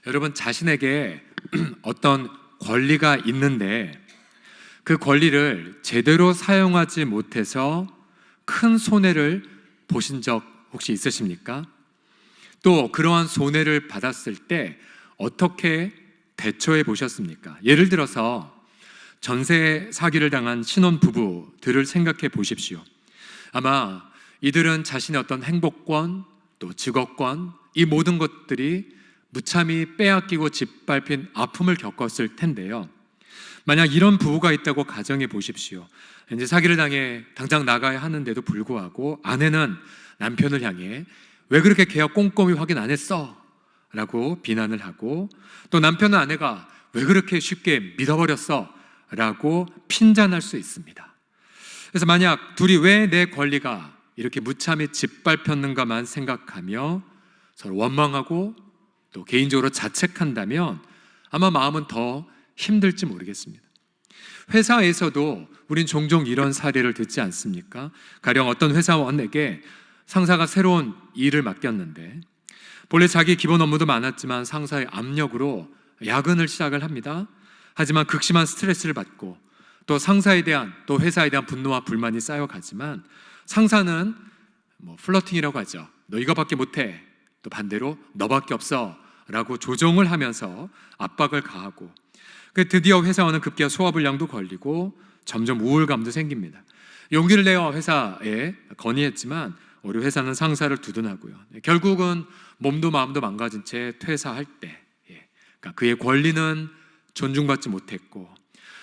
여러분 자신에게 어떤 권리가 있는데 그 권리를 제대로 사용하지 못해서 큰 손해를 보신 적 혹시 있으십니까? 또 그러한 손해를 받았을 때 어떻게 대처해 보셨습니까? 예를 들어서 전세 사기를 당한 신혼 부부들을 생각해 보십시오. 아마 이들은 자신의 어떤 행복권, 또 직업권, 이 모든 것들이 무참히 빼앗기고 짓밟힌 아픔을 겪었을 텐데요. 만약 이런 부부가 있다고 가정해 보십시오. 이제 사기를 당해 당장 나가야 하는데도 불구하고 아내는 남편을 향해 왜 그렇게 계약 꼼꼼히 확인 안 했어? 라고 비난을 하고, 또 남편은 아내가 왜 그렇게 쉽게 믿어버렸어? 라고 핀잔할 수 있습니다. 그래서 만약 둘이 왜 내 권리가 이렇게 무참히 짓밟혔는가만 생각하며 서로 원망하고 또 개인적으로 자책한다면 아마 마음은 더 힘들지 모르겠습니다. 회사에서도 우린 종종 이런 사례를 듣지 않습니까? 가령 어떤 회사원에게 상사가 새로운 일을 맡겼는데 본래 자기 기본 업무도 많았지만 상사의 압력으로 야근을 시작을 합니다. 하지만 극심한 스트레스를 받고 또 상사에 대한 또 회사에 대한 분노와 불만이 쌓여가지만 상사는 플러팅이라고 하죠. 너 이거밖에 못해. 또 반대로 너밖에 없어 라고 조종을 하면서 압박을 가하고, 드디어 회사원은 급기야 소화불량도 걸리고 점점 우울감도 생깁니다. 용기를 내어 회사에 건의했지만 우리 회사는 상사를 두둔하고요. 결국은 몸도 마음도 망가진 채 퇴사할 때 그러니까 그의 권리는 존중받지 못했고,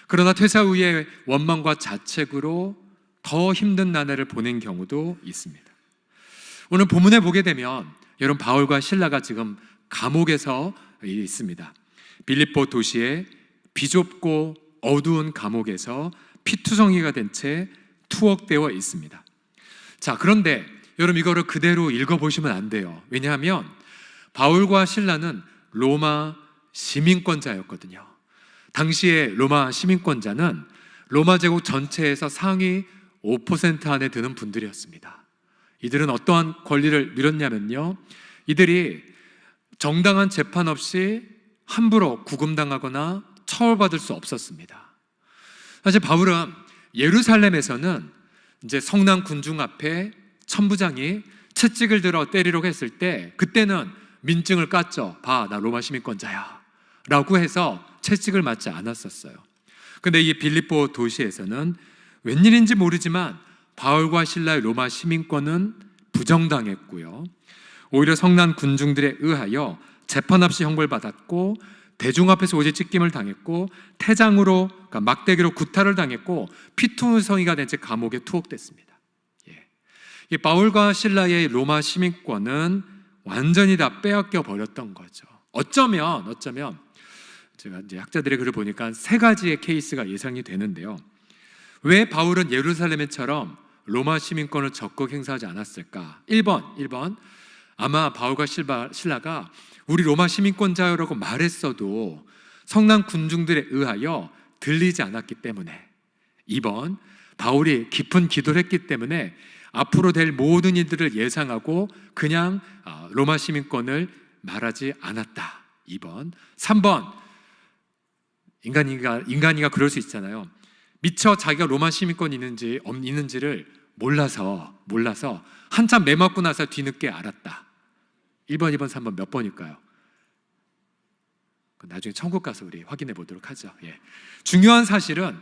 그러나 퇴사 후에 원망과 자책으로 더 힘든 나날을 보낸 경우도 있습니다. 오늘 본문에 보게 되면 여러분 바울과 실라가 지금 감옥에서 있습니다. 빌립보 도시의 비좁고 어두운 감옥에서 피투성이가 된 채 투옥되어 있습니다. 자, 그런데 여러분 이거를 그대로 읽어보시면 안 돼요. 왜냐하면 바울과 실라는 로마 시민권자였거든요. 당시에 로마 시민권자는 로마 제국 전체에서 상위 5% 안에 드는 분들이었습니다. 이들은 어떠한 권리를 누렸냐면요, 이들이 정당한 재판 없이 함부로 구금당하거나 처벌받을 수 없었습니다. 사실 바울은 예루살렘에서는 이제 성난 군중 앞에 천부장이 채찍을 들어 때리려고 했을 때 그때는 민증을 깠죠. 봐, 나 로마 시민권자야 라고 해서 채찍을 맞지 않았었어요. 근데 이 빌립보 도시에서는 웬일인지 모르지만 바울과 실라의 로마 시민권은 부정당했고요, 오히려 성난 군중들에 의하여 재판 없이 형벌받았고 대중 앞에서 오직 찢김을 당했고 태장으로, 그러니까 막대기로 구타를 당했고 피투성이가 된 채 감옥에 투옥됐습니다. 이 바울과 실라의 로마 시민권은 완전히 다 빼앗겨 버렸던 거죠. 어쩌면 제가 이제 학자들의 글을 보니까 세 가지의 케이스가 예상이 되는데요. 왜 바울은 예루살렘처럼 로마 시민권을 적극 행사하지 않았을까? 1번 아마 바울과 실라가 우리 로마 시민권자라고 말했어도 성난 군중들에 의하여 들리지 않았기 때문에. 2번, 바울이 깊은 기도를 했기 때문에 앞으로 될 모든 일들을 예상하고 그냥 로마 시민권을 말하지 않았다. 2번. 3번, 인간이가 그럴 수 있잖아요. 미처 자기가 로마 시민권이 있는지를 몰라서 한참 매 맞고 나서 뒤늦게 알았다. 1번, 2번, 3번 몇 번일까요? 나중에 천국 가서 우리 확인해 보도록 하죠. 중요한 사실은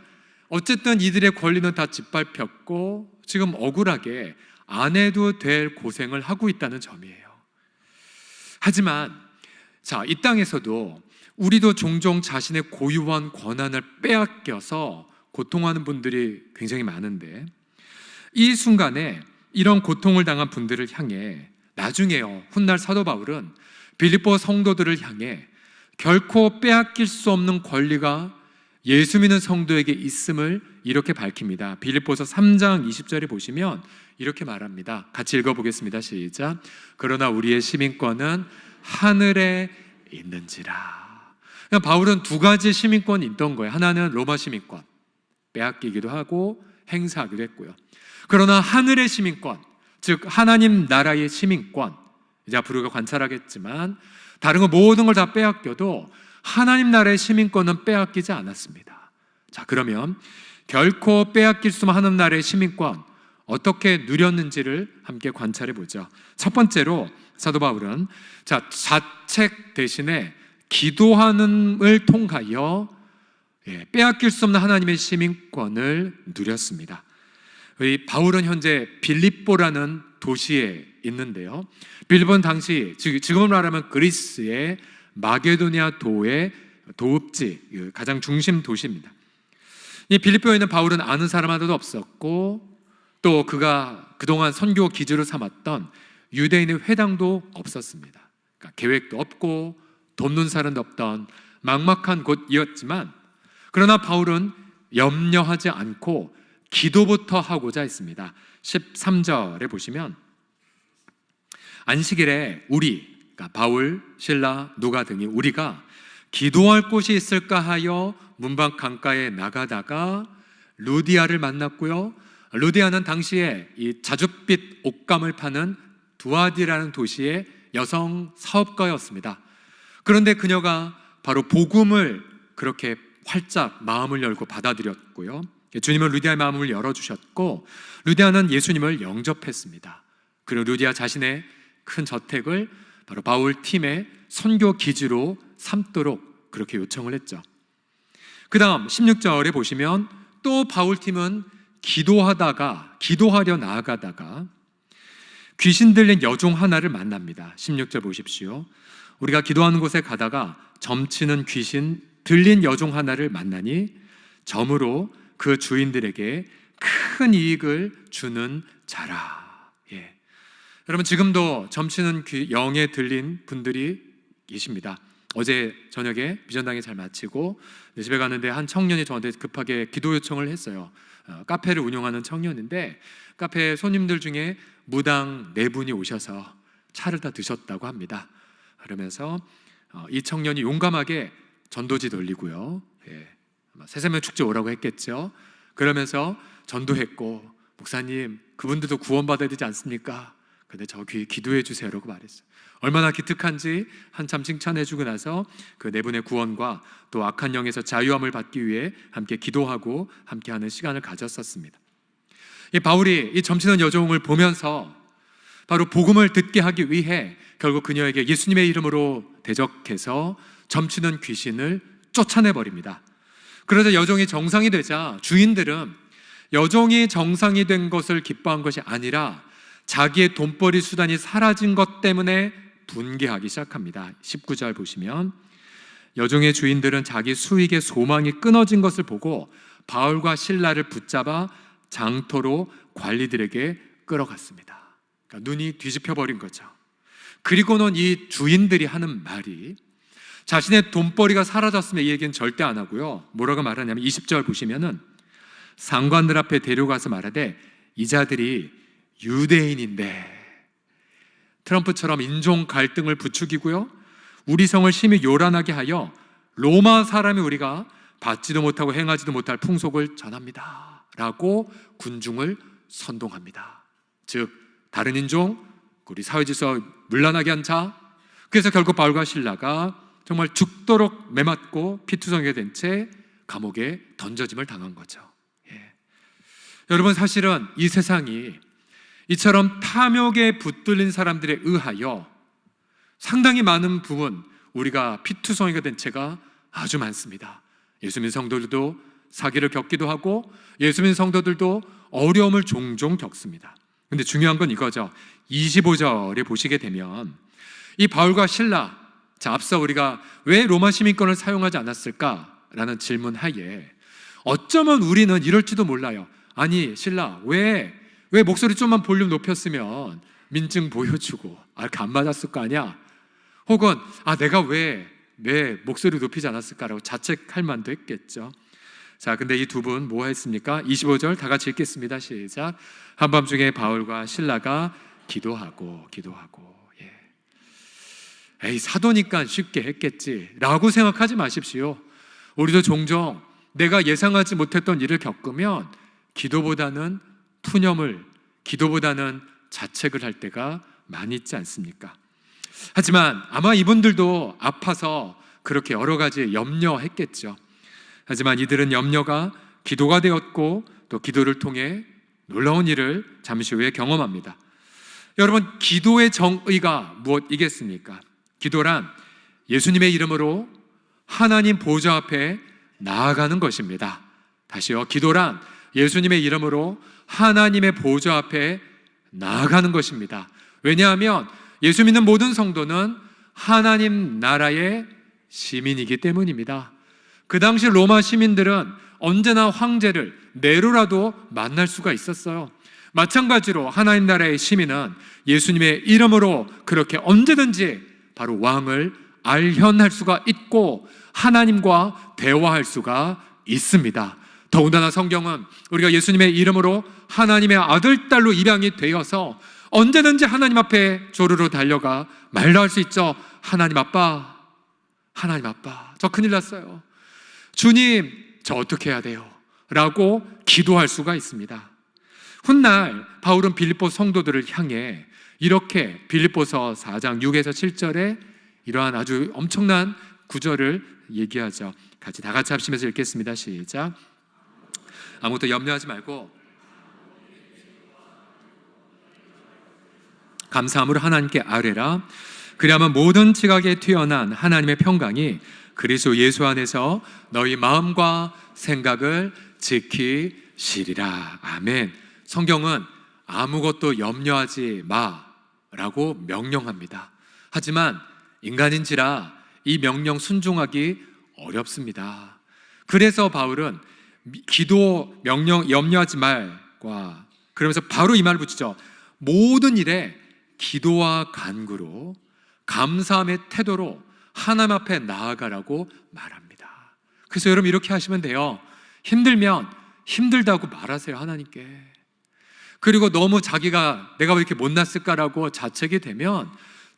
어쨌든 이들의 권리는 다 짓밟혔고 지금 억울하게 안 해도 될 고생을 하고 있다는 점이에요. 하지만 이 땅에서도 우리도 종종 자신의 고유한 권한을 빼앗겨서 고통하는 분들이 굉장히 많은데, 이 순간에 이런 고통을 당한 분들을 향해 나중에요, 훗날 사도 바울은 빌립보 성도들을 향해 결코 빼앗길 수 없는 권리가 예수 믿는 성도에게 있음을 이렇게 밝힙니다. 빌립보서 3장 20절에 보시면 이렇게 말합니다. 같이 읽어보겠습니다. 시작. 그러나 우리의 시민권은 하늘에 있는지라. 그러니까 바울은 두 가지 시민권이 있던 거예요. 하나는 로마 시민권, 빼앗기기도 하고 행사하기도 했고요. 그러나 하늘의 시민권, 즉 하나님 나라의 시민권, 이제 앞으로 우리가 관찰하겠지만 다른 거 모든 걸 다 빼앗겨도 하나님 나라의 시민권은 빼앗기지 않았습니다. 자, 그러면 결코 빼앗길 수 없는 하나님 나라의 시민권 어떻게 누렸는지를 함께 관찰해 보죠. 첫 번째로 사도 바울은 자책 대신에 기도하는을 통하여 빼앗길 수 없는 하나님의 시민권을 누렸습니다. 이 바울은 현재 빌립보라는 도시에 있는데요. 빌립보는 당시 지금으로 말하면 그리스의 마게도니아 도의 도읍지, 가장 중심 도시입니다. 이 빌립보에 있는 바울은 아는 사람 하나도 없었고 또 그가 그동안 선교 기지로 삼았던 유대인의 회당도 없었습니다. 그러니까 계획도 없고 돕는 사람도 없던 막막한 곳이었지만 그러나 바울은 염려하지 않고 기도부터 하고자 했습니다. 13절에 보시면 안식일에 우리, 그러니까 바울, 실라, 누가 등이 우리가 기도할 곳이 있을까 하여 문밖 강가에 나가다가 루디아를 만났고요. 루디아는 당시에 이 자줏빛 옷감을 파는 두아디라는 도시의 여성 사업가였습니다. 그런데 그녀가 바로 복음을 그렇게 활짝 마음을 열고 받아들였고요. 주님은 루디아의 마음을 열어주셨고 루디아는 예수님을 영접했습니다. 그리고 루디아 자신의 큰 저택을 바로 바울 팀의 선교 기지로 삼도록 그렇게 요청을 했죠. 그 다음 16절에 보시면 또 바울 팀은 기도하려 나아가다가 귀신 들린 여종 하나를 만납니다. 16절 보십시오. 우리가 기도하는 곳에 가다가 점치는 귀신 들린 여종 하나를 만나니 점으로 그 주인들에게 큰 이익을 주는 자라. 여러분 지금도 점치는 영에 들린 분들이 계십니다. 어제 저녁에 비전당에 잘 마치고 집에 가는데 한 청년이 저한테 급하게 기도 요청을 했어요. 카페를 운영하는 청년인데 카페 손님들 중에 무당 4분이 오셔서 차를 다 드셨다고 합니다. 그러면서 이 청년이 용감하게 전도지 돌리고요. 새세명 축제 오라고 했겠죠. 그러면서 전도했고 목사님 그분들도 구원받아야 되지 않습니까? 근데 저 귀 기도해 주세요라고 말했어요. 얼마나 기특한지 한참 칭찬해주고 나서 그 4분의 구원과 또 악한 영에서 자유함을 받기 위해 함께 기도하고 함께하는 시간을 가졌었습니다. 이 바울이 이 점치는 여종을 보면서 바로 복음을 듣게 하기 위해 결국 그녀에게 예수님의 이름으로 대적해서 점치는 귀신을 쫓아내버립니다. 그러자 여종이 정상이 되자 주인들은 여종이 정상이 된 것을 기뻐한 것이 아니라 자기의 돈벌이 수단이 사라진 것 때문에 분개하기 시작합니다. 19절 보시면 여종의 주인들은 자기 수익의 소망이 끊어진 것을 보고 바울과 실라를 붙잡아 장터로 관리들에게 끌어갔습니다. 그러니까 눈이 뒤집혀 버린 거죠. 그리고는 이 주인들이 하는 말이 자신의 돈벌이가 사라졌으면 이 얘기는 절대 안 하고요. 뭐라고 말하냐면 20절 보시면은 상관들 앞에 데려가서 말하되 이 자들이 유대인인데 트럼프처럼 인종 갈등을 부추기고요. 우리 성을 심히 요란하게 하여 로마 사람이 우리가 받지도 못하고 행하지도 못할 풍속을 전합니다 라고 군중을 선동합니다. 즉 다른 인종, 우리 사회 질서 문란하게 한 자. 그래서 결국 바울과 실라가 정말 죽도록 매맞고 피투성이가 된 채 감옥에 던져짐을 당한 거죠. 여러분 사실은 이 세상이 이처럼 탐욕에 붙들린 사람들에 의하여 상당히 많은 부분 우리가 피투성이가 된 채가 아주 많습니다. 예수 믿는 성도들도 사기를 겪기도 하고 예수 믿는 성도들도 어려움을 종종 겪습니다. 근데 중요한 건 이거죠. 25절에 보시게 되면 이 바울과 실라, 자 앞서 우리가 왜 로마 시민권을 사용하지 않았을까라는 질문 하에 어쩌면 우리는 이럴지도 몰라요. 아니 실라 왜 목소리 좀만 볼륨 높였으면 민증 보여주고 이렇게 안 맞았을 거 아니야? 혹은 내가 왜 내 목소리 높이지 않았을까라고 자책할 만도 했겠죠. 자, 근데 이 두 분 뭐 했습니까? 25절 다 같이 읽겠습니다. 시작. 한밤중에 바울과 실라가 기도하고 에이 사도니까 쉽게 했겠지라고 생각하지 마십시오. 우리도 종종 내가 예상하지 못했던 일을 겪으면 기도보다는 푸념을, 기도보다는 자책을 할 때가 많이 있지 않습니까? 하지만 아마 이분들도 아파서 그렇게 여러 가지 염려했겠죠. 하지만 이들은 염려가 기도가 되었고 또 기도를 통해 놀라운 일을 잠시 후에 경험합니다. 여러분, 기도의 정의가 무엇이겠습니까? 기도란 예수님의 이름으로 하나님 보좌 앞에 나아가는 것입니다. 다시요, 기도란 예수님의 이름으로 하나님의 보좌 앞에 나아가는 것입니다. 왜냐하면 예수 믿는 모든 성도는 하나님 나라의 시민이기 때문입니다. 그 당시 로마 시민들은 언제나 황제를 네로라도 만날 수가 있었어요. 마찬가지로 하나님 나라의 시민은 예수님의 이름으로 그렇게 언제든지 바로 왕을 알현할 수가 있고 하나님과 대화할 수가 있습니다. 더군다나 성경은 우리가 예수님의 이름으로 하나님의 아들, 딸로 입양이 되어서 언제든지 하나님 앞에 조르르 달려가 말로 할 수 있죠. 하나님 아빠, 하나님 아빠, 저 큰일 났어요. 주님, 저 어떻게 해야 돼요? 라고 기도할 수가 있습니다. 훗날 바울은 빌립보 성도들을 향해 이렇게 빌립보서 4장 6에서 7절에 이러한 아주 엄청난 구절을 얘기하죠. 다 같이 합심해서 읽겠습니다. 시작. 아무것도 염려하지 말고 감사함으로 하나님께 아뢰라. 그리하면 모든 지각에 뛰어난 하나님의 평강이 그리스도 예수 안에서 너희 마음과 생각을 지키시리라. 아멘. 성경은 아무것도 염려하지 마라고 명령합니다. 하지만 인간인지라 이 명령 순종하기 어렵습니다. 그래서 바울은 기도 명령 염려하지 말과 그러면서 바로 이 말을 붙이죠. 모든 일에 기도와 간구로 감사함의 태도로 하나님 앞에 나아가라고 말합니다. 그래서 여러분 이렇게 하시면 돼요. 힘들면 힘들다고 말하세요, 하나님께. 그리고 너무 자기가 내가 왜 이렇게 못났을까라고 자책이 되면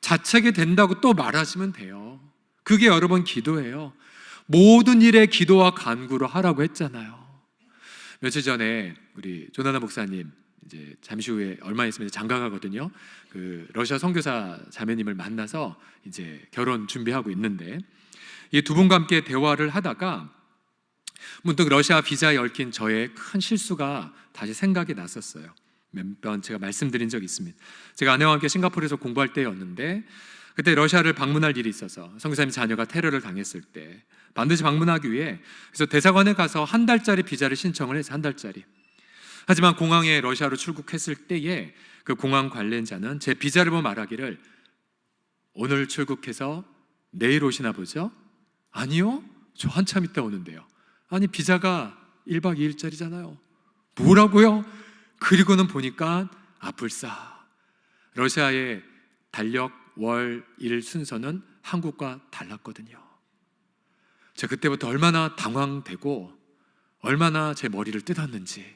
자책이 된다고 또 말하시면 돼요. 그게 여러분 기도예요. 모든 일에 기도와 간구로 하라고 했잖아요. 며칠 전에 우리 조나나 목사님 이제 잠시 후에 얼마 있으면 장가 가거든요. 그 러시아 선교사 자매님을 만나서 이제 결혼 준비하고 있는데 이 두 분과 함께 대화를 하다가 문득 러시아 비자에 얽힌 저의 큰 실수가 다시 생각이 났었어요. 몇 번 제가 말씀드린 적이 있습니다. 제가 아내와 함께 싱가포르에서 공부할 때였는데 그때 러시아를 방문할 일이 있어서 선교사님 자녀가 테러를 당했을 때 반드시 방문하기 위해 그래서 대사관에 가서 한 달짜리 비자를 신청을 해서 한 달짜리. 하지만 공항에 러시아로 출국했을 때에 그 공항 관련자는 제 비자를 보고 말하기를 오늘 출국해서 내일 오시나 보죠? 아니요, 저 한참 있다 오는데요. 아니 비자가 1박 2일짜리잖아요. 뭐라고요? 그리고는 보니까 불싸 러시아의 달력 월 일 순서는 한국과 달랐거든요. 제가 그때부터 얼마나 당황되고 얼마나 제 머리를 뜯었는지.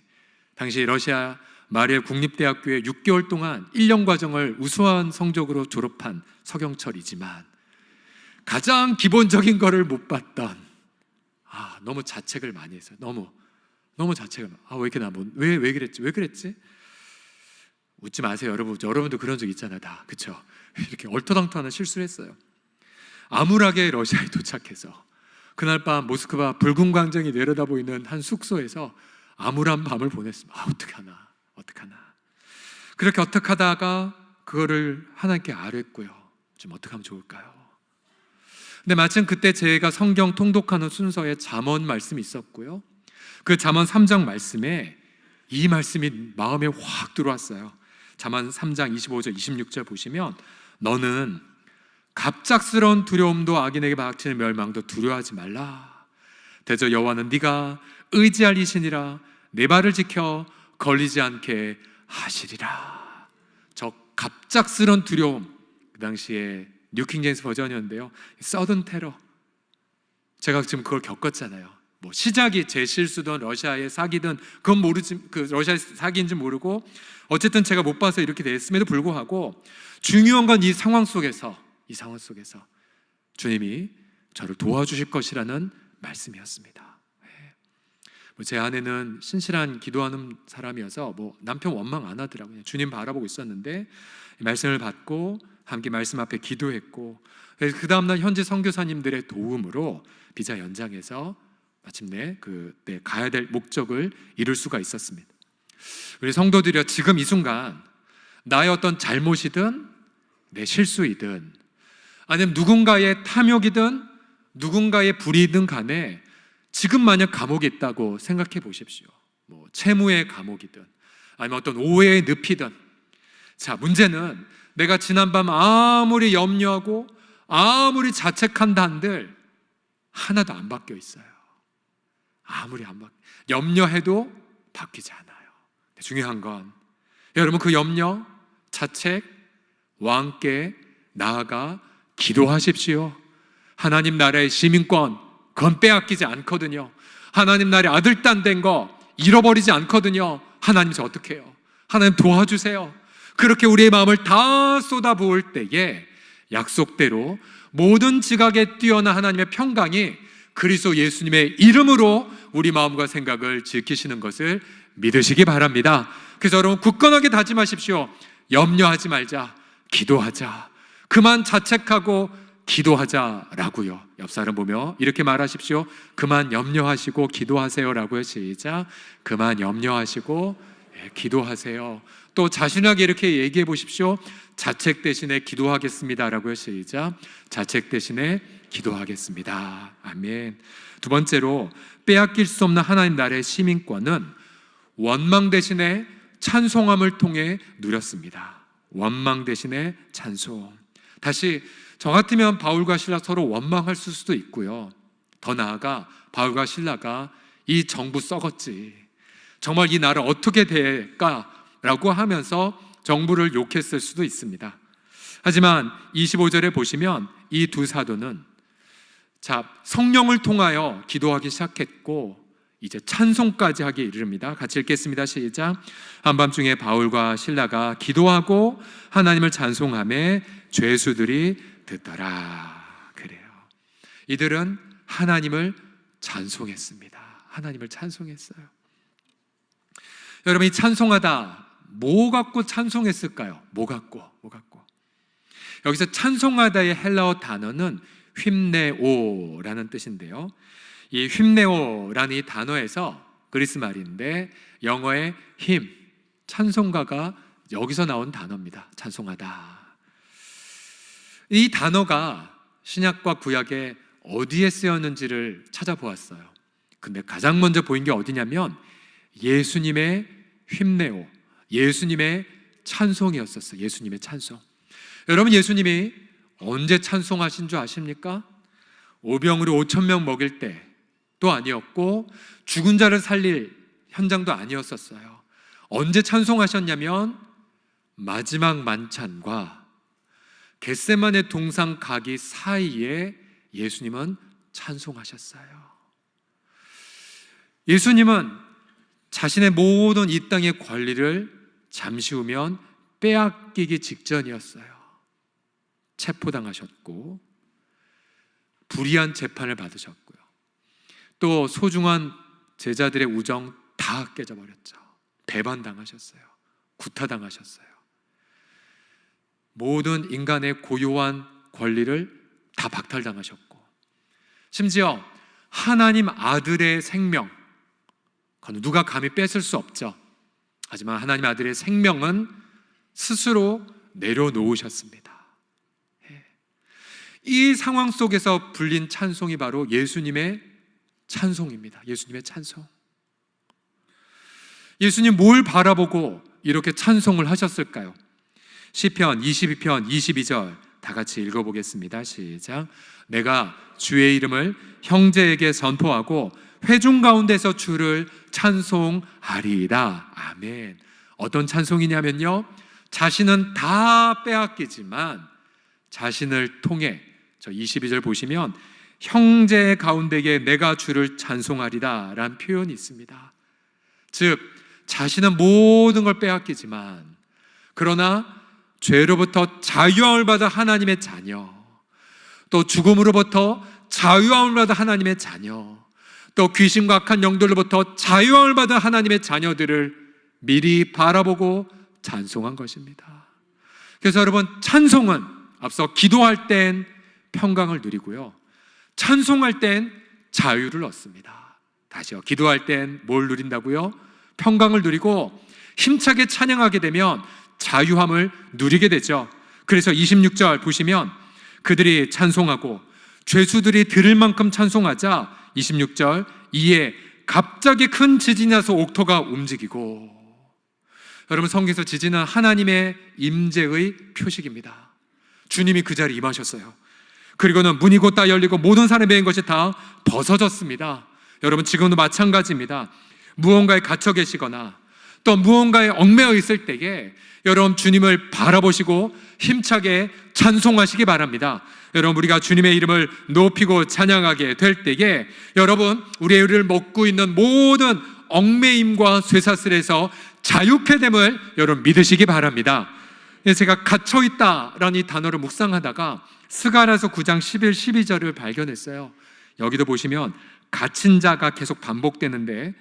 당시 러시아 마리엘 국립대학교에 6개월 동안 1년 과정을 우수한 성적으로 졸업한 서경철이지만 가장 기본적인 거를 못 봤던 너무 자책을 많이 했어요. 너무 자책을 왜 이렇게 왜 그랬지? 웃지 마세요, 여러분. 여러분도 그런 적 있잖아요, 다. 그렇죠? 이렇게 얼토당토하는 실수를 했어요. 암울하게 러시아에 도착해서 그날 밤 모스크바 붉은 광장이 내려다 보이는 한 숙소에서 암울한 밤을 보냈습니다. 어떡하나. 그렇게 어떻게 하다가 그거를 하나님께 아뢰고요. 좀 어떻게 하면 좋을까요? 근데 마침 그때 제가 성경 통독하는 순서에 잠언 말씀이 있었고요. 그 잠언 3장 말씀에 이 말씀이 마음에 확 들어왔어요. 잠언 3장 25절 26절 보시면 너는 갑작스러운 두려움도 악인에게 박치는 멸망도 두려워하지 말라. 대저 여호와는 네가 의지할 이신이라 내 발을 지켜 걸리지 않게 하시리라. 저 갑작스러운 두려움, 그 당시에 뉴킹제임스 버전이었는데요, 서든 테러. 제가 지금 그걸 겪었잖아요. 시작이 제 실수든 러시아의 사기든 그건 모르지, 그 러시아의 사기인지 모르고 어쨌든 제가 못 봐서 이렇게 됐음에도 불구하고 중요한 건 이 상황 속에서 주님이 저를 도와주실 것이라는 말씀이었습니다. 제 아내는 신실한 기도하는 사람이어서 남편 원망 안 하더라고요. 주님 바라보고 있었는데 말씀을 받고 함께 말씀 앞에 기도했고, 그 다음날 현지 선교사님들의 도움으로 비자 연장해서 마침내 그때 가야 될 목적을 이룰 수가 있었습니다. 우리 성도들이여, 지금 이 순간 나의 어떤 잘못이든 내 실수이든 아니면 누군가의 탐욕이든 누군가의 불의든 간에 지금 만약 감옥에 있다고 생각해 보십시오. 뭐 채무의 감옥이든 아니면 어떤 오해의 늪이든, 자, 문제는 내가 지난밤 아무리 염려하고 아무리 자책한다 한들 하나도 안 바뀌어 있어요. 아무리 안 바뀌어, 염려해도 바뀌지 않아요. 중요한 건 여러분, 그 염려, 자책과 함께 나아가 기도하십시오. 하나님 나라의 시민권, 그건 빼앗기지 않거든요. 하나님 나라의 아들 딸 된 거 잃어버리지 않거든요. 하나님, 저 어떻게 해요? 하나님 도와주세요. 그렇게 우리의 마음을 다 쏟아부을 때에 약속대로 모든 지각에 뛰어난 하나님의 평강이 그리스도 예수님의 이름으로 우리 마음과 생각을 지키시는 것을 믿으시기 바랍니다. 그래서 여러분, 굳건하게 다짐하십시오. 염려하지 말자, 기도하자. 그만 자책하고 기도하자라고요. 옆 사람 보며 이렇게 말하십시오. 그만 염려하시고 기도하세요라고요. 시작. 그만 염려하시고 기도하세요. 또 자신에게 이렇게 얘기해 보십시오. 자책 대신에 기도하겠습니다라고요. 시작. 자책 대신에 기도하겠습니다. 아멘. 두 번째로, 빼앗길 수 없는 하나님 나라의 시민권은 원망 대신에 찬송함을 통해 누렸습니다. 원망 대신에 찬송. 다시, 저 같으면 바울과 실라 서로 원망할 수도 있고요. 더 나아가 바울과 실라가 이 정부 썩었지, 정말 이 나라 어떻게 될까라고 하면서 정부를 욕했을 수도 있습니다. 하지만 25절에 보시면 이 두 사도는 성령을 통하여 기도하기 시작했고 이제 찬송까지 하기에 이릅니다. 같이 읽겠습니다. 시작. 한밤중에 바울과 실라가 기도하고 하나님을 찬송하며 죄수들이 듣더라. 그래요. 이들은 하나님을 찬송했습니다. 하나님을 찬송했어요. 여러분, 이 찬송하다, 뭐 갖고 찬송했을까요? 뭐 갖고? 여기서 찬송하다의 헬라어 단어는 휄네오라는 뜻인데요, 이 휄네오라는 이 단어에서 그리스 말인데 영어의 힘, 찬송가가 여기서 나온 단어입니다. 찬송하다. 이 단어가 신약과 구약에 어디에 쓰였는지를 찾아보았어요. 근데 가장 먼저 보인 게 어디냐면 예수님의 휄네오, 예수님의 찬송이었었어요. 예수님의 찬송. 여러분, 예수님이 언제 찬송하신 줄 아십니까? 오병으로 5,000명 먹일 때도 아니었고 죽은 자를 살릴 현장도 아니었었어요. 언제 찬송하셨냐면 마지막 만찬과 겟세마네 동상 가기 사이에 예수님은 찬송하셨어요. 예수님은 자신의 모든 이 땅의 권리를 잠시 후면 빼앗기기 직전이었어요. 체포당하셨고 불의한 재판을 받으셨고요. 또 소중한 제자들의 우정 다 깨져버렸죠. 배반당하셨어요. 구타당하셨어요. 모든 인간의 고유한 권리를 다 박탈당하셨고, 심지어 하나님 아들의 생명, 그건 누가 감히 뺏을 수 없죠. 하지만 하나님 아들의 생명은 스스로 내려놓으셨습니다. 이 상황 속에서 불린 찬송이 바로 예수님의 찬송입니다. 예수님의 찬송. 예수님 뭘 바라보고 이렇게 찬송을 하셨을까요? 시편 22편 22절 다 같이 읽어보겠습니다. 시작. 내가 주의 이름을 형제에게 선포하고 회중 가운데서 주를 찬송하리이다. 아멘. 어떤 찬송이냐면요, 자신은 다 빼앗기지만 자신을 통해, 저 22절 보시면 형제 가운데에 내가 주를 찬송하리다 라는 표현이 있습니다. 즉 자신은 모든 걸 빼앗기지만 그러나 죄로부터 자유함을 받아 하나님의 자녀, 또 죽음으로부터 자유함을 받아 하나님의 자녀, 또 귀신과 악한 영들로부터 자유함을 받아 하나님의 자녀들을 미리 바라보고 찬송한 것입니다. 그래서 여러분, 찬송은 앞서 기도할 땐 평강을 누리고요, 찬송할 땐 자유를 얻습니다. 다시요, 기도할 땐 뭘 누린다고요? 평강을 누리고 힘차게 찬양하게 되면 자유함을 누리게 되죠. 그래서 26절 보시면 그들이 찬송하고 죄수들이 들을 만큼 찬송하자 26절, 이에 갑자기 큰 지진이 나서 옥토가 움직이고. 여러분, 성경에서 지진은 하나님의 임재의 표식입니다. 주님이 그 자리에 임하셨어요. 그리고는 문이 곧 다 열리고 모든 사람이 매인 것이 다 벗어졌습니다. 여러분, 지금도 마찬가지입니다. 무언가에 갇혀 계시거나 또 무언가에 얽매여 있을 때에 여러분, 주님을 바라보시고 힘차게 찬송하시기 바랍니다. 여러분, 우리가 주님의 이름을 높이고 찬양하게 될 때에 여러분, 우리의 의를 먹고 있는 모든 얽매임과 쇠사슬에서 자유케 됨을 여러분 믿으시기 바랍니다. 제가 갇혀있다라는 이 단어를 묵상하다가 스가랴서 9장 11, 12절을 발견했어요. 여기도 보시면 갇힌 자가 계속 반복되는데,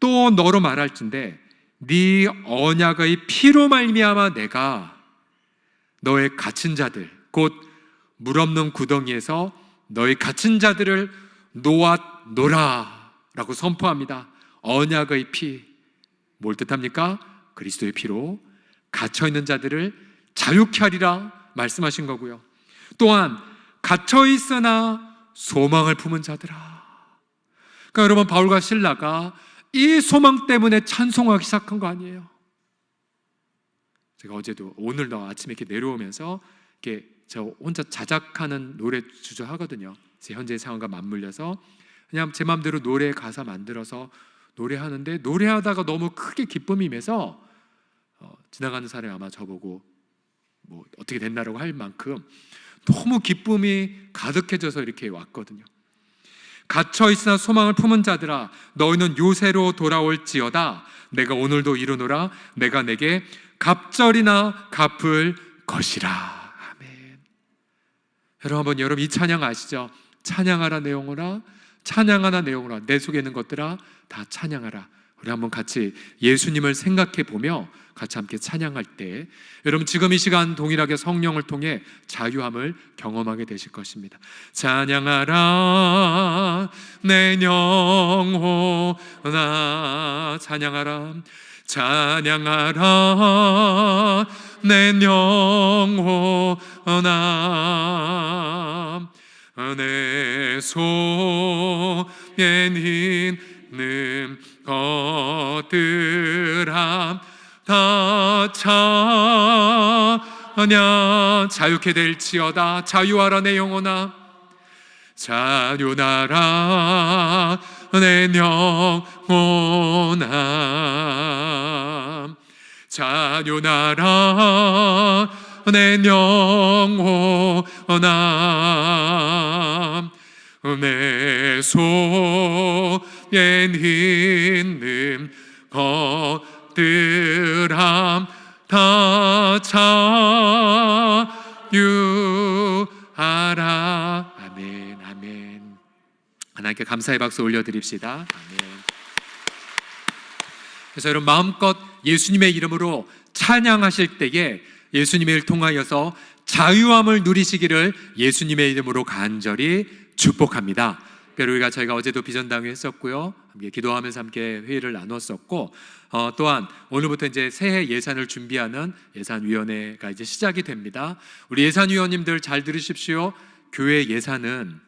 또 너로 말할진대 네 언약의 피로 말미암아 내가 너의 갇힌 자들, 곧 물 없는 구덩이에서 너의 갇힌 자들을 놓았노라 라고 선포합니다. 언약의 피, 뭘 뜻합니까? 그리스도의 피로 갇혀있는 자들을 자유케 하리라 말씀하신 거고요. 또한 갇혀있으나 소망을 품은 자들아. 그러니까 여러분, 바울과 실라가 이 소망 때문에 찬송하기 시작한 거 아니에요? 제가 어제도, 오늘도 아침에 이렇게 내려오면서 이렇게 저 혼자 자작하는 노래 주저하거든요. 제 현재 상황과 맞물려서 그냥 제 마음대로 노래 가사 만들어서 노래하는데, 노래하다가 너무 크게 기쁨이 임해서 지나가는 사람이 아마 저보고 뭐 어떻게 됐나라고 할 만큼 너무 기쁨이 가득해져서 이렇게 왔거든요. 갇혀있으나 소망을 품은 자들아, 너희는 요새로 돌아올지어다. 내가 오늘도 이르노라. 내가 내게 갑절이나 갚을 것이라. 아멘. 여러분, 이 찬양 아시죠? 찬양하라 내 영혼아, 찬양하라 내 영혼아, 내 속에 있는 것들아 다 찬양하라. 우리 한번 같이 예수님을 생각해 보며 같이 함께 찬양할 때 여러분, 지금 이 시간 동일하게 성령을 통해 자유함을 경험하게 되실 것입니다. 찬양하라 내 영혼아, 찬양하라, 찬양하라 내 영혼아, 내 속에 있는 것들아 다 찬양, 자유케 될지어다. 자유하라 내 영혼아, 자유나라 내 영혼아, 자유나라 내 영혼아, 내 속에 있는 것들아 다 자유하라. 아멘, 아멘. 하나님께 감사의 박수 올려드립시다. 아멘. 그래서 여러분, 마음껏 예수님의 이름으로 찬양하실 때에 예수님을 통하여서 자유함을 누리시기를 예수님의 이름으로 간절히 축복합니다. 그러니까 저희가 어제도 비전당회 했었고요, 함께 기도하면서 함께 회의를 나눴었고, 또한 오늘부터 이제 새해 예산을 준비하는 예산위원회가 이제 시작이 됩니다. 우리 예산위원님들 잘 들으십시오. 교회 예산은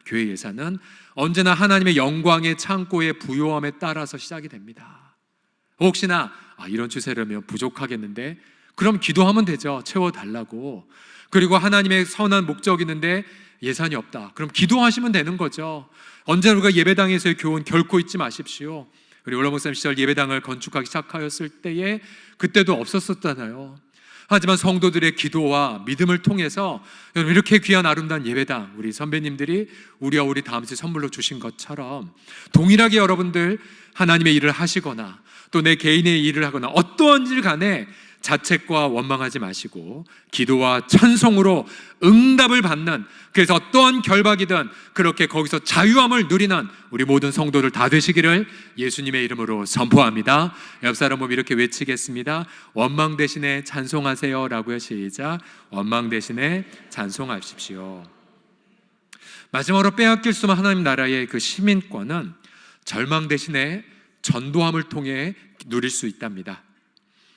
언제나 하나님의 영광의 창고의 부요함에 따라서 시작이 됩니다. 혹시나 이런 추세라면 부족하겠는데, 그럼 기도하면 되죠. 채워달라고. 그리고 하나님의 선한 목적이 있는데 예산이 없다, 그럼 기도하시면 되는 거죠. 언제나 우리가 예배당에서의 교훈 결코 잊지 마십시오. 우리 올라 목사님 시절 예배당을 건축하기 시작하였을 때에 그때도 없었었잖아요. 하지만 성도들의 기도와 믿음을 통해서 이렇게 귀한 아름다운 예배당, 우리 선배님들이 우리와 우리 다음세 선물로 주신 것처럼 동일하게 여러분들 하나님의 일을 하시거나 또 내 개인의 일을 하거나 어떠한 일 간에 자책과 원망하지 마시고 기도와 찬송으로 응답을 받는, 그래서 어떠한 결박이든 그렇게 거기서 자유함을 누리는 우리 모든 성도들 다 되시기를 예수님의 이름으로 선포합니다. 옆 사람 몸 이렇게 외치겠습니다. 원망 대신에 찬송하세요 라고요. 시작. 원망 대신에 찬송하십시오. 마지막으로 빼앗길 수 없는 하나님 나라의 그 시민권은 절망 대신에 전도함을 통해 누릴 수 있답니다.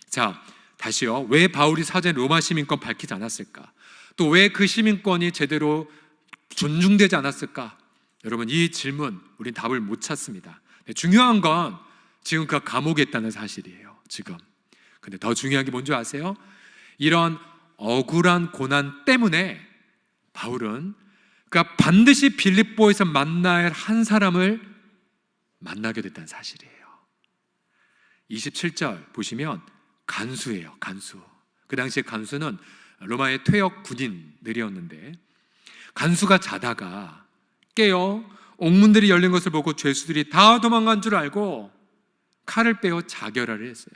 자, 다시요. 왜 바울이 사전 로마 시민권 밝히지 않았을까? 또 왜 그 시민권이 제대로 존중되지 않았을까? 여러분, 이 질문 우린 답을 못 찾습니다. 중요한 건 지금 그 감옥에 있다는 사실이에요. 지금. 근데 더 중요한 게 뭔지 아세요? 이런 억울한 고난 때문에 바울은 그러니까 반드시 빌립보에서 만나야 할 한 사람을 만나게 됐다는 사실이에요. 27절 보시면 간수예요. 간수. 그 당시에 간수는 로마의 퇴역 군인들이었는데, 간수가 자다가 깨어 옥문들이 열린 것을 보고 죄수들이 다 도망간 줄 알고 칼을 빼어 자결하려 했어요.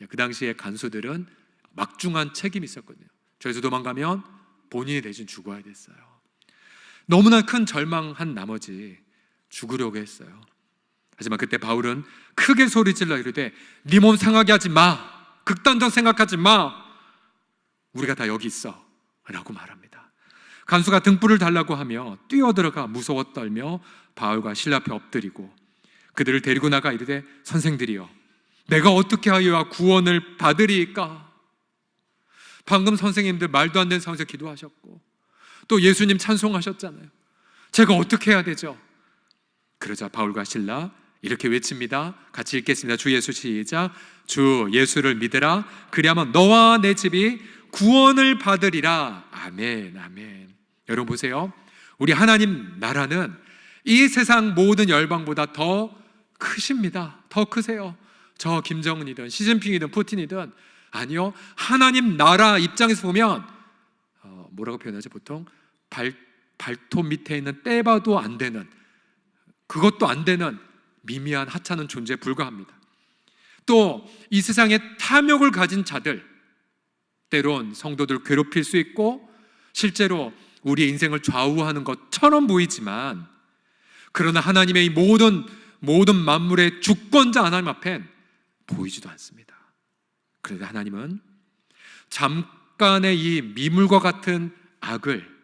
그 당시에 간수들은 막중한 책임이 있었거든요. 죄수 도망가면 본인이 대신 죽어야 됐어요. 너무나 큰 절망한 나머지 죽으려고 했어요. 하지만 그때 바울은 크게 소리질러 이르되 네 몸 상하게 하지 마, 극단적 생각하지 마, 우리가 다 여기 있어 라고 말합니다. 간수가 등불을 달라고 하며 뛰어들어가 무서워 떨며 바울과 실라 앞에 엎드리고 그들을 데리고 나가 이르되 선생들이여, 내가 어떻게 하여야 구원을 받으리이까? 방금 선생님들 말도 안 되는 상황에서 기도하셨고 또 예수님 찬송하셨잖아요. 제가 어떻게 해야 되죠? 그러자 바울과 실라 이렇게 외칩니다. 같이 읽겠습니다. 주 예수 시작. 주 예수를 믿으라. 그리하면 너와 내 집이 구원을 받으리라. 아멘, 아멘. 여러분 보세요. 우리 하나님 나라는 이 세상 모든 열방보다 더 크십니다. 더 크세요. 저 김정은이든 시진핑이든 푸틴이든 아니요, 하나님 나라 입장에서 보면 뭐라고 표현하죠? 보통 발톱 밑에 있는 떼봐도 안 되는, 그것도 안 되는 미미한 하찮은 존재에 불과합니다. 또 이 세상에 탐욕을 가진 자들, 때론 성도들 괴롭힐 수 있고 실제로 우리의 인생을 좌우하는 것처럼 보이지만, 그러나 하나님의 이 모든 만물의 주권자 하나님 앞엔 보이지도 않습니다. 그런데 하나님은 잠깐의 이 미물과 같은 악을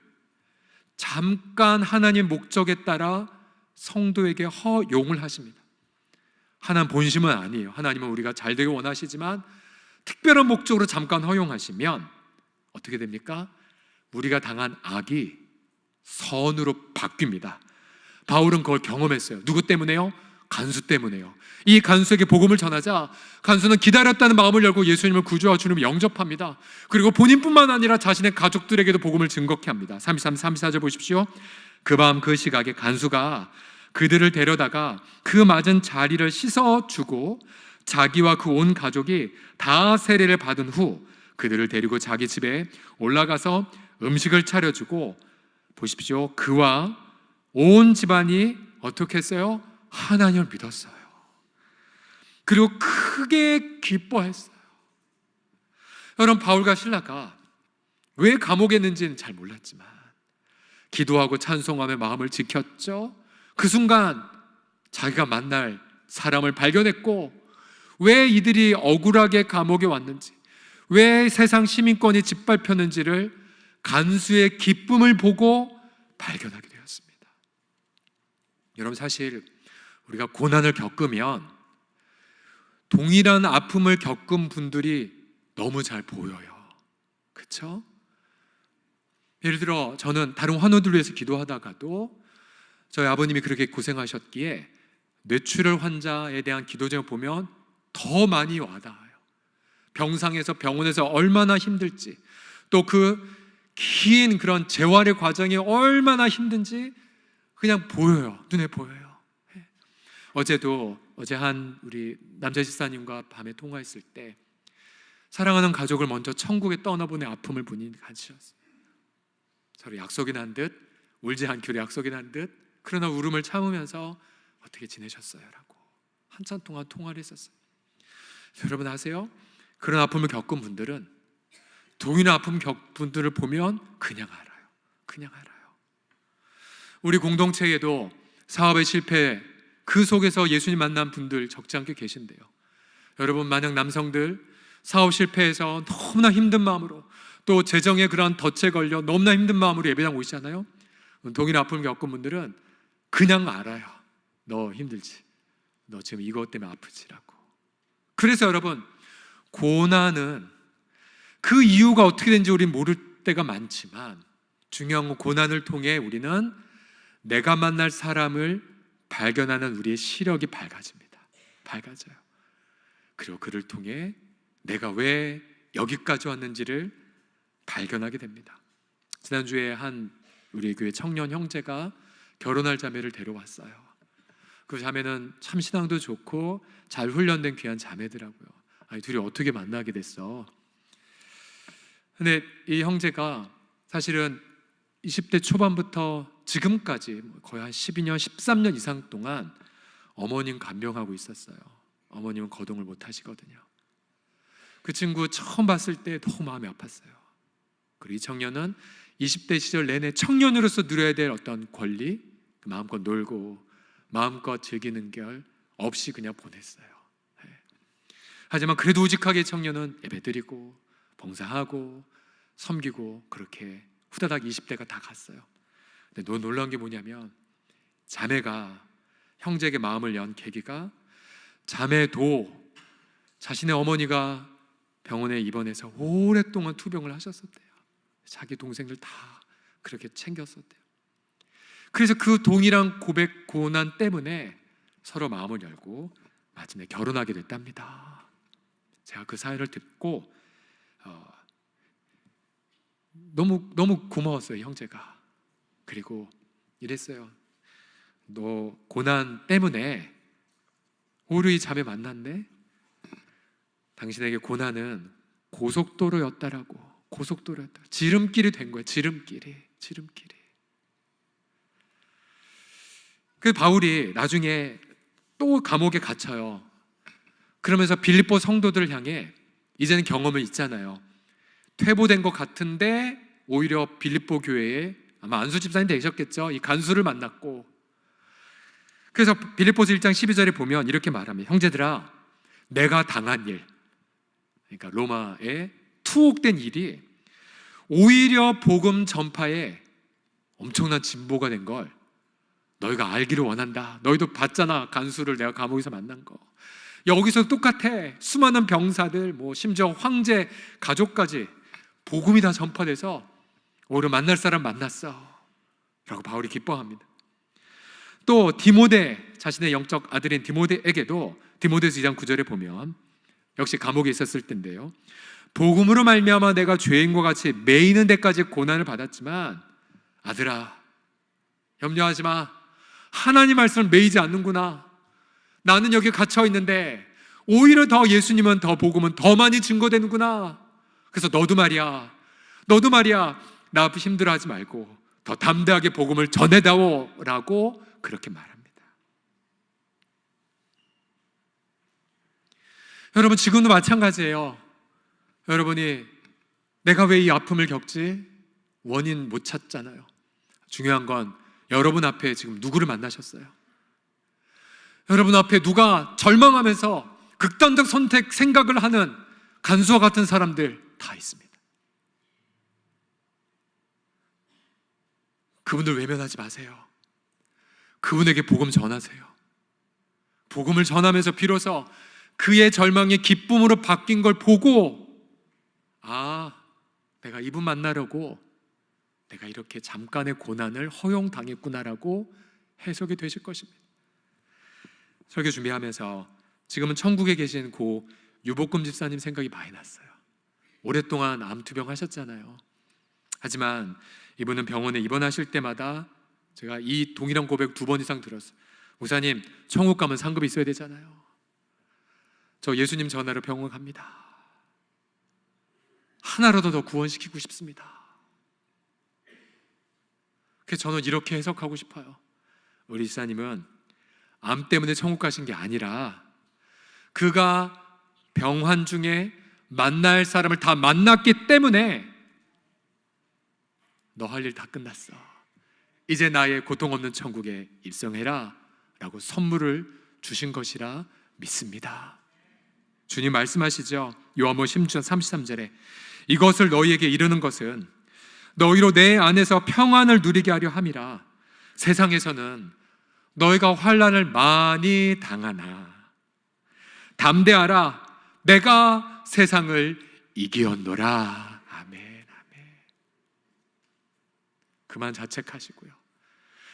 잠깐 하나님 목적에 따라 성도에게 허용을 하십니다. 하나님 본심은 아니에요. 하나님은 우리가 잘 되길 원하시지만 특별한 목적으로 잠깐 허용하시면 어떻게 됩니까? 우리가 당한 악이 선으로 바뀝니다. 바울은 그걸 경험했어요. 누구 때문에요? 간수 때문에요. 이 간수에게 복음을 전하자 간수는 기다렸다는 마음을 열고 예수님을 구주와 주님을 영접합니다. 그리고 본인뿐만 아니라 자신의 가족들에게도 복음을 증거케 합니다. 33, 34절 보십시오. 그 밤 그 시각에 간수가 그들을 데려다가 그 맞은 자리를 씻어주고 자기와 그 온 가족이 다 세례를 받은 후 그들을 데리고 자기 집에 올라가서 음식을 차려주고, 보십시오, 그와 온 집안이 어떻게 했어요? 하나님을 믿었어요. 그리고 크게 기뻐했어요. 여러분, 바울과 실라가 왜 감옥에 있는지는 잘 몰랐지만 기도하고 찬송하며 마음을 지켰죠. 그 순간 자기가 만날 사람을 발견했고, 왜 이들이 억울하게 감옥에 왔는지, 왜 세상 시민권이 짓밟혔는지를 간수의 기쁨을 보고 발견하게 되었습니다. 여러분, 사실 우리가 고난을 겪으면 동일한 아픔을 겪은 분들이 너무 잘 보여요. 그렇죠? 예를 들어 저는 다른 환우들 위해서 기도하다가도 저희 아버님이 그렇게 고생하셨기에 뇌출혈 환자에 대한 기도 제목 보면 더 많이 와닿아요. 병상에서 병원에서 얼마나 힘들지, 또 그 긴 그런 재활의 과정이 얼마나 힘든지 그냥 보여요. 눈에 보여요. 어제 한 우리 남자 집사님과 밤에 통화했을 때 사랑하는 가족을 먼저 천국에 떠나보내 아픔을 본인이 가지셨어요. 서로 약속이 난 듯, 울지 않기로 약속이 난 듯, 그러나 울음을 참으면서 어떻게 지내셨어요? 라고 한참 동안 통화를 했었어요. 여러분 아세요? 그런 아픔을 겪은 분들은 동일한 아픔 겪은 분들을 보면 그냥 알아요. 그냥 알아요. 우리 공동체에도 사업의 실패, 그 속에서 예수님 만난 분들 적지 않게 계신데요. 여러분, 만약 남성들 사업 실패해서 너무나 힘든 마음으로, 또 재정에 그런 덫에 걸려 너무나 힘든 마음으로 예배당 오시잖아요. 동일한 아픔을 겪은 분들은 그냥 알아요. 너 힘들지, 너 지금 이것 때문에 아프지라고. 그래서 여러분, 고난은 그 이유가 어떻게 된지 우리는 모를 때가 많지만, 중요한 건 고난을 통해 우리는 내가 만날 사람을 발견하는 우리의 시력이 밝아집니다. 밝아져요. 그리고 그를 통해 내가 왜 여기까지 왔는지를 발견하게 됩니다. 지난주에 한 우리 교회 청년 형제가 결혼할 자매를 데려왔어요. 그 자매는 참 신앙도 좋고 잘 훈련된 귀한 자매더라고요. 아니, 둘이 어떻게 만나게 됐어? 근데 이 형제가 사실은 20대 초반부터 지금까지 거의 한 12년, 13년 이상 동안 어머님 간병하고 있었어요. 어머님은 거동을 못 하시거든요. 그 친구 처음 봤을 때 너무 마음이 아팠어요. 그리고 이 청년은 20대 시절 내내 청년으로서 누려야 될 어떤 권리, 마음껏 놀고 마음껏 즐기는 게 없이 그냥 보냈어요. 하지만 그래도 우직하게 청년은 예배드리고 봉사하고 섬기고 그렇게 후다닥 20대가 다 갔어요. 근데 놀라운 게 뭐냐면, 자매가 형제에게 마음을 연 계기가, 자매도 자신의 어머니가 병원에 입원해서 오랫동안 투병을 하셨었대요. 자기 동생들 다 그렇게 챙겼었대요. 그래서 그 동일한 고백, 고난 때문에 서로 마음을 열고 마침내 결혼하게 됐답니다. 제가 그 사연을 듣고 너무 고마웠어요, 형제가. 그리고 이랬어요. 너 고난 때문에 오히려 이 자매 만났네? 당신에게 고난은 고속도로였다라고. 고속도로였다. 지름길이 된 거예요. 지름길이. 그 바울이 나중에 또 감옥에 갇혀요. 그러면서 빌립보 성도들을 향해, 이제는 경험을 있잖아요. 퇴보된 것 같은데 오히려 빌립보 교회에 아마 안수 집사님 되셨겠죠. 이 간수를 만났고, 그래서 빌립보서 1장 12절에 보면 이렇게 말합니다. 형제들아, 내가 당한 일, 그러니까 로마에 투옥된 일이 오히려 복음 전파에 엄청난 진보가 된 걸 너희가 알기를 원한다. 너희도 봤잖아, 간수를 내가 감옥에서 만난 거. 여기서 똑같아. 수많은 병사들, 심지어 황제 가족까지 복음이 다 전파돼서 오히려 만날 사람 만났어 라고 바울이 기뻐합니다. 또 디모데, 자신의 영적 아들인 디모데에게도 디모데서 2장 9절에 보면 역시 감옥에 있었을 때인데요, 복음으로 말미암아 내가 죄인과 같이 매이는 데까지 고난을 받았지만 아들아, 염려하지 마. 하나님 말씀을 매이지 않는구나. 나는 여기 갇혀 있는데 오히려 더 예수님은, 더 복음은 더 많이 증거되는구나. 그래서 너도 말이야 나 앞에 힘들어하지 말고 더 담대하게 복음을 전해다오 라고 그렇게 말합니다. 여러분, 지금도 마찬가지예요. 여러분이 내가 왜 이 아픔을 겪지? 원인 못 찾잖아요. 중요한 건 여러분 앞에 지금 누구를 만나셨어요? 여러분 앞에 누가 절망하면서 극단적 선택, 생각을 하는 간수와 같은 사람들 다 있습니다. 그분들 외면하지 마세요. 그분에게 복음 전하세요. 복음을 전하면서 비로소 그의 절망이 기쁨으로 바뀐 걸 보고, 아, 내가 이분 만나려고 내가 이렇게 잠깐의 고난을 허용당했구나라고 해석이 되실 것입니다. 설교 준비하면서 지금은 천국에 계신 고 유복금 집사님 생각이 많이 났어요. 오랫동안 암투병 하셨잖아요. 하지만 이분은 병원에 입원하실 때마다 제가 이 동일한 고백 2번 이상 들었어요. 목사님, 천국 가면 상급이 있어야 되잖아요. 저 예수님 전화로 병원 갑니다. 하나라도 더 구원시키고 싶습니다. 그래서 저는 이렇게 해석하고 싶어요. 우리 집사님은 암 때문에 천국 가신 게 아니라 그가 병환 중에 만날 사람을 다 만났기 때문에 너 할 일 다 끝났어. 이제 나의 고통 없는 천국에 입성해라 라고 선물을 주신 것이라 믿습니다. 주님 말씀하시죠. 요한복음 16장 33절에 이것을 너희에게 이르는 것은 너희로 내 안에서 평안을 누리게 하려 함이라. 세상에서는 너희가 환난을 많이 당하나 담대하라. 내가 세상을 이기었노라. 아멘, 아멘. 그만 자책하시고요,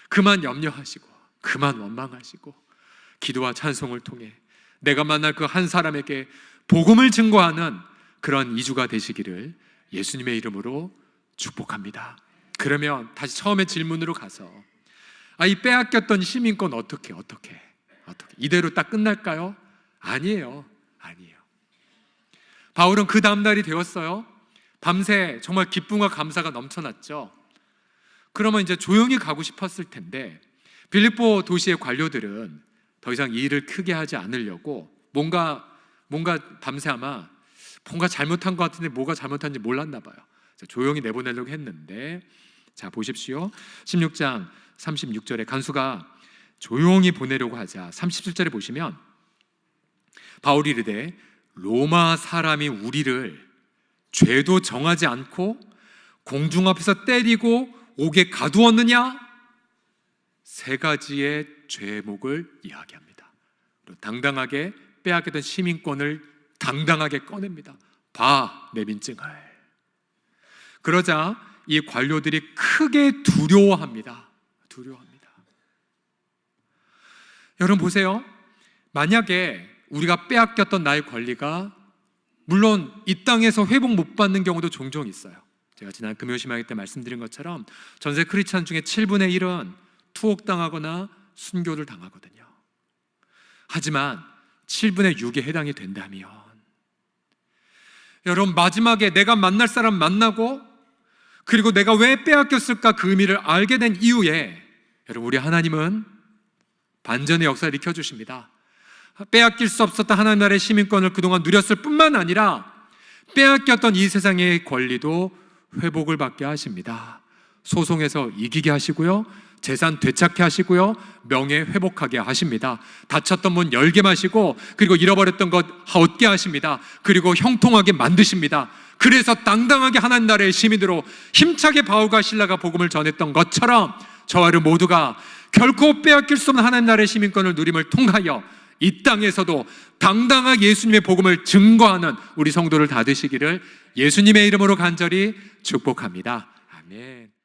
그만 염려하시고, 그만 원망하시고, 기도와 찬송을 통해 내가 만날 그 한 사람에게 복음을 증거하는 그런 2주가 되시기를 예수님의 이름으로 축복합니다. 그러면 다시 처음에 질문으로 가서 이 빼앗겼던 시민권 어떻게 이대로 딱 끝날까요? 아니에요. 바울은 그 다음 날이 되었어요. 밤새 정말 기쁨과 감사가 넘쳐났죠. 그러면 이제 조용히 가고 싶었을 텐데 빌립보 도시의 관료들은 더 이상 이 일을 크게 하지 않으려고 뭔가 밤새 아마 뭔가 잘못한 것 같은데 뭐가 잘못한지 몰랐나 봐요. 조용히 내보내려고 했는데, 자 보십시오. 16장 36절에 간수가 조용히 보내려고 하자 37절에 보시면 바울이 이르되 로마 사람이 우리를 죄도 정하지 않고 공중 앞에서 때리고 옥에 가두었느냐? 세 가지의 죄목을 이야기합니다. 그리고 당당하게 빼앗겼던 시민권을 당당하게 꺼냅니다. 봐, 내 민증을. 그러자 이 관료들이 크게 두려워합니다. 여러분 보세요. 만약에 우리가 빼앗겼던 나의 권리가 물론 이 땅에서 회복 못 받는 경우도 종종 있어요. 제가 지난 금요시마기 때 말씀드린 것처럼 전세 크리스찬 중에 7분의 1은 투옥당하거나 순교를 당하거든요. 하지만 7분의 6에 해당이 된다면 여러분 마지막에 내가 만날 사람 만나고 그리고 내가 왜 빼앗겼을까 그 의미를 알게 된 이후에 여러분 우리 하나님은 반전의 역사를 일으켜주십니다. 빼앗길 수 없었던 하나님 나라의 시민권을 그동안 누렸을 뿐만 아니라 빼앗겼던 이 세상의 권리도 회복을 받게 하십니다. 소송에서 이기게 하시고요, 재산 되찾게 하시고요, 명예 회복하게 하십니다. 닫혔던 문 열게 하시고 그리고 잃어버렸던 것 얻게 하십니다. 그리고 형통하게 만드십니다. 그래서 당당하게 하나님 나라의 시민으로 힘차게 바울과 실라가 복음을 전했던 것처럼 저와 여러분 모두가 결코 빼앗길 수 없는 하나님 나라의 시민권을 누림을 통하여 이 땅에서도 당당하게 예수님의 복음을 증거하는 우리 성도를 다 되시기를 예수님의 이름으로 간절히 축복합니다. 아멘.